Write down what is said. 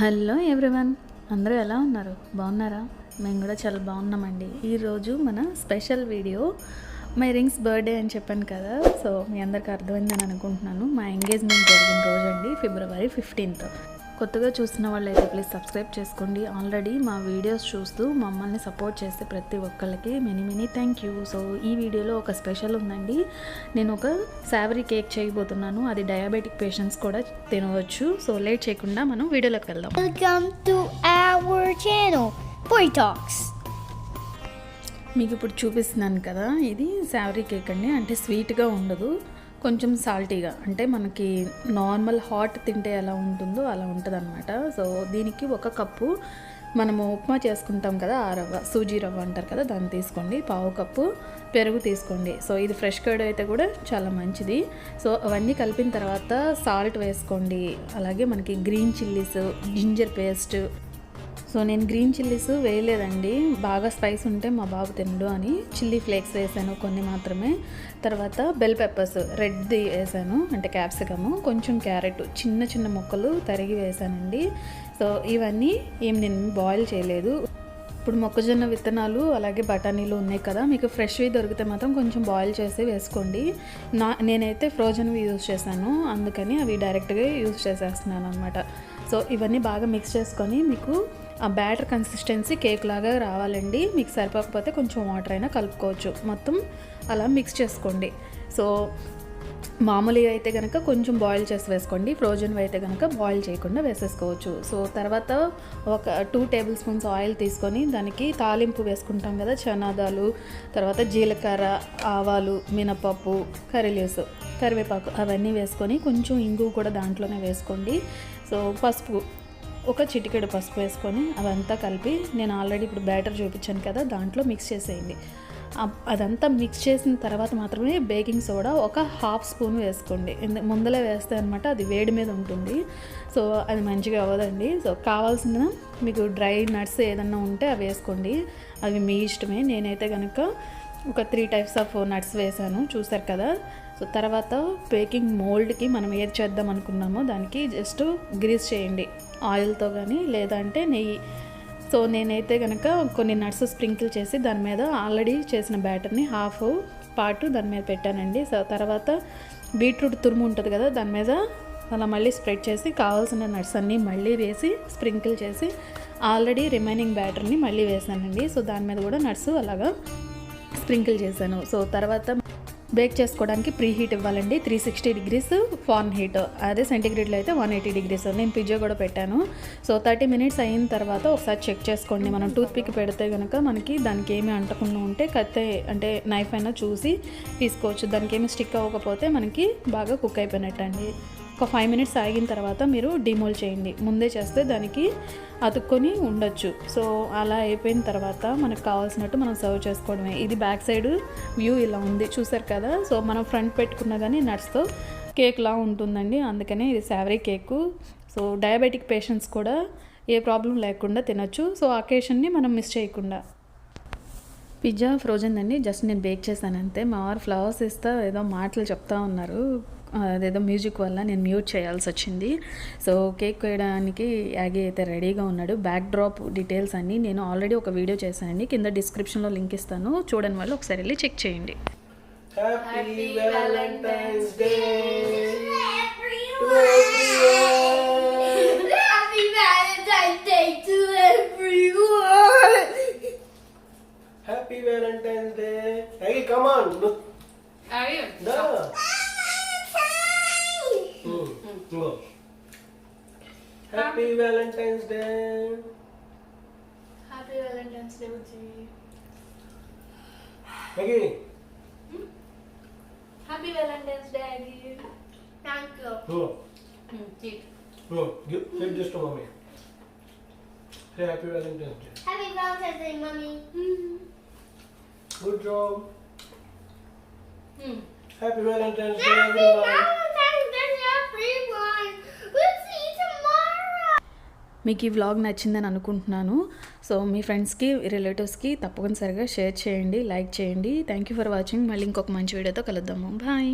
Hello everyone, అందరూ ఎలా ఉన్నారు? బాగున్నారా? మేము కూడా చాలా బాగున్నామండి. ఈరోజు మన special video my rings birthday అని చెప్పాను కదా, సో మీ అందరికీ అర్థమైందని అనుకుంటున్నాను. మా ఎంగేజ్మెంట్ జరిగిన రోజు అండి, February 15th. కొత్తగా చూస్తున్న వాళ్ళు అయితే ప్లీజ్ సబ్స్క్రైబ్ చేసుకోండి. ఆల్రెడీ మా వీడియోస్ చూస్తూ మమ్మల్ని సపోర్ట్ చేస్తే ప్రతి ఒక్కళ్ళకి మెనీ థ్యాంక్ యూ. సో ఈ వీడియోలో ఒక స్పెషల్ ఉందండి. నేను ఒక savoury కేక్ చేయబోతున్నాను. అది డయాబెటిక్ పేషెంట్స్ కూడా తినవచ్చు. సో లేట్ చేయకుండా మనం వీడియోలోకి వెళ్దాం. Welcome to our channel, PuriTalks. మీకు ఇప్పుడు చూపిస్తున్నాను కదా, ఇది savoury కేక్ అండి. అంటే స్వీట్గా ఉండదు, కొంచెం సాల్టీగా, అంటే మనకి నార్మల్ హాట్ తింటే ఎలా ఉంటుందో అలా ఉంటుంది అనమాట. సో దీనికి ఒక కప్పు మనము ఉప్మా చేసుకుంటాం కదా, ఆ రవ్వ, సూజీ రవ్వ అంటారు కదా, దాన్ని తీసుకోండి. పావు కప్పు పెరుగు తీసుకోండి. సో ఇది ఫ్రెష్ కర్డ్ అయితే కూడా చాలా మంచిది. సో అవన్నీ కలిపిన తర్వాత సాల్ట్ వేసుకోండి. అలాగే మనకి green chillies, ginger paste. So నేను గ్రీన్ చిల్లీస్ వేయలేదండి, బాగా స్పైస్ ఉంటే మా బాబు తినడు అని చిల్లీ ఫ్లేక్స్ వేసాను కొన్ని మాత్రమే. తర్వాత బెల్ పెప్పర్స్ రెడ్ది వేసాను, అంటే క్యాప్సికము, కొంచెం క్యారెట్ చిన్న చిన్న ముక్కలు తరిగి వేసానండి. సో ఇవన్నీ నేను బాయిల్ చేయలేదు. ఇప్పుడు మొక్కజొన్న విత్తనాలు అలాగే బఠానీలు ఉన్నాయి కదా, మీకు ఫ్రెష్వి దొరికితే మాత్రం కొంచెం బాయిల్ చేసి వేసుకోండి. నేనైతే ఫ్రోజన్వి యూజ్ చేశాను, అందుకని అవి డైరెక్ట్గా యూజ్ చేసేస్తున్నాను అనమాట. సో ఇవన్నీ బాగా మిక్స్ చేసుకొని మీకు ఆ బ్యాటర్ కన్సిస్టెన్సీ కేక్ లాగా రావాలండి. మీకు సరిపోకపోతే కొంచెం వాటర్ అయినా కలుపుకోవచ్చు. మొత్తం అలా మిక్స్ చేసుకోండి. సో మామూలుగా అయితే కనుక కొంచెం బాయిల్ చేసి వేసుకోండి, ఫ్రోజన్వి అయితే కనుక బాయిల్ చేయకుండా వేసేసుకోవచ్చు. సో తర్వాత ఒక 2 టేబుల్ స్పూన్స్ ఆయిల్ తీసుకొని దానికి తాలింపు వేసుకుంటాం కదా, చనాదాలు, తర్వాత జీలకర్ర, ఆవాలు, మినపప్పు, కర్రీలీవ్స్, కరివేపాకు అవన్నీ వేసుకొని కొంచెం ఇంగు కూడా దాంట్లోనే వేసుకోండి. సో పసుపు, ఒక చిటికెడు పసుపు వేసుకొని అదంతా కలిపి, నేను ఆల్రెడీ ఇప్పుడు బ్యాటర్ చూపించాను కదా, దాంట్లో మిక్స్ చేసేయండి. అదంతా మిక్స్ చేసిన తర్వాత మాత్రమే బేకింగ్ సోడా ఒక 1/2 స్పూన్ వేసుకోండి. ముందలే వేస్తే అనమాట అది వేడి మీద ఉంటుంది, సో అది మంచిగా అవ్వదండి. సో కావాల్సిన మీకు డ్రై నట్స్ ఏదన్నా ఉంటే అవి వేసుకోండి, అవి మీ ఇష్టమే. నేనైతే కనుక ఒక 3 టైప్స్ ఆఫ్ నట్స్ వేసాను, చూసారు కదా. సో తర్వాత బేకింగ్ మోల్డ్కి మనం ఏది చేద్దాం అనుకున్నామో దానికి జస్ట్ గ్రీస్ చేయండి ఆయిల్తో కానీ లేదంటే నెయ్యి. సో నేనైతే కనుక కొన్ని నట్స్ స్ప్రింకిల్ చేసి దాని మీద ఆల్రెడీ చేసిన బ్యాటర్ని హాఫ్ పార్ట్ దాని మీద పెట్టానండి. సో తర్వాత బీట్రూట్ తురుము ఉంటుంది కదా, దాని మీద అలా మళ్ళీ స్ప్రెడ్ చేసి కావాల్సిన నట్స్ అన్నీ మళ్ళీ వేసి స్ప్రింకిల్ చేసి ఆల్రెడీ రిమైనింగ్ బ్యాటర్ని మళ్ళీ వేసానండి. సో దాని మీద కూడా నట్స్ అలాగా స్ప్రింకిల్ చేశాను. సో తర్వాత బేక్ చేసుకోవడానికి ప్రీ హీట్ ఇవ్వాలండి, 360 degrees ఫారెన్ హీట్, అదే సెంటిగ్రేడ్లో అయితే 180 degrees. నేను పిజ్జా కూడా పెట్టాను. సో 30 minutes అయిన తర్వాత ఒకసారి చెక్ చేసుకోండి. మనం టూత్ పిక్ పెడితే కనుక మనకి దానికి ఏమీ అంటకుండా ఉంటే కత్తి అంటే నైఫ్ అయినా చూసి తీసుకోవచ్చు. దానికి ఏమి స్టిక్ అవ్వకపోతే మనకి బాగా కుక్ అయిపోయినట్టు అండి. ఒక 5 minutes ఆగిన తర్వాత మీరు డిమోల్ చేయండి, ముందే చేస్తే దానికి అతుక్కొని ఉండొచ్చు. సో అలా అయిపోయిన తర్వాత మనకు కావాల్సినట్టు మనం సర్వ్ చేసుకోవడమే. ఇది బ్యాక్ సైడ్ వ్యూ ఇలా ఉంది, చూసారు కదా. సో మనం ఫ్రంట్ పెట్టుకున్నా కానీ నట్స్తో కేక్లా ఉంటుందండి, అందుకనే ఇది savoury cake. So diabetic patients కూడా ఏ ప్రాబ్లం లేకుండా తినొచ్చు. సో అకేషన్ని మనం మిస్ చేయకుండా. పిజ్జా ఫ్రోజన్ అండి, జస్ట్ నేను బేక్ చేశాను అంతే. మా వారు ఫ్లవర్స్ ఇస్తా ఏదో మాటలు చెప్తా ఉన్నారు, అదేదో మ్యూజిక్ వల్ల నేను మ్యూట్ చేయాల్సి వచ్చింది. సో కేక్ వేయడానికి యాగి అయితే రెడీగా ఉన్నాడు. బ్యాక్ డ్రాప్ డీటెయిల్స్ అన్నీ నేను ఆల్రెడీ ఒక వీడియో చేశానండి, కింద డిస్క్రిప్షన్లో లింక్ ఇస్తాను, చూడని వాళ్ళు ఒకసారి వెళ్ళి చెక్ చేయండి. Happy Valentine's Day to everyone. Happy Valentine's Day to everyone. Happy Valentine's Day. Hey, come on. Look. Are you? Da. Go. Happy Valentine's Day. Happy Valentine's Day, Uji. Maggie. Happy Valentine's Day, Aggie. Thank you. Go. Eat. Go. Give this to mommy. Say Happy Valentine's Day. Happy Valentine's Day, Mommy. Good job. Hmm. Happy Valentine's Day, Happy everyone. Valentine's Day, everyone. We'll see you tomorrow. మీకు ఈ vlog నచ్చిందని అనుకుంటున్నాను. So మీ ఫ్రెండ్స్కి, రిలేటివ్స్కి తప్పనిసరిగా share చేయండి, like చేయండి. Thank you for watching. మళ్ళీ ఇంకొక మంచి వీడియోతో కలుద్దాము. బాయ్.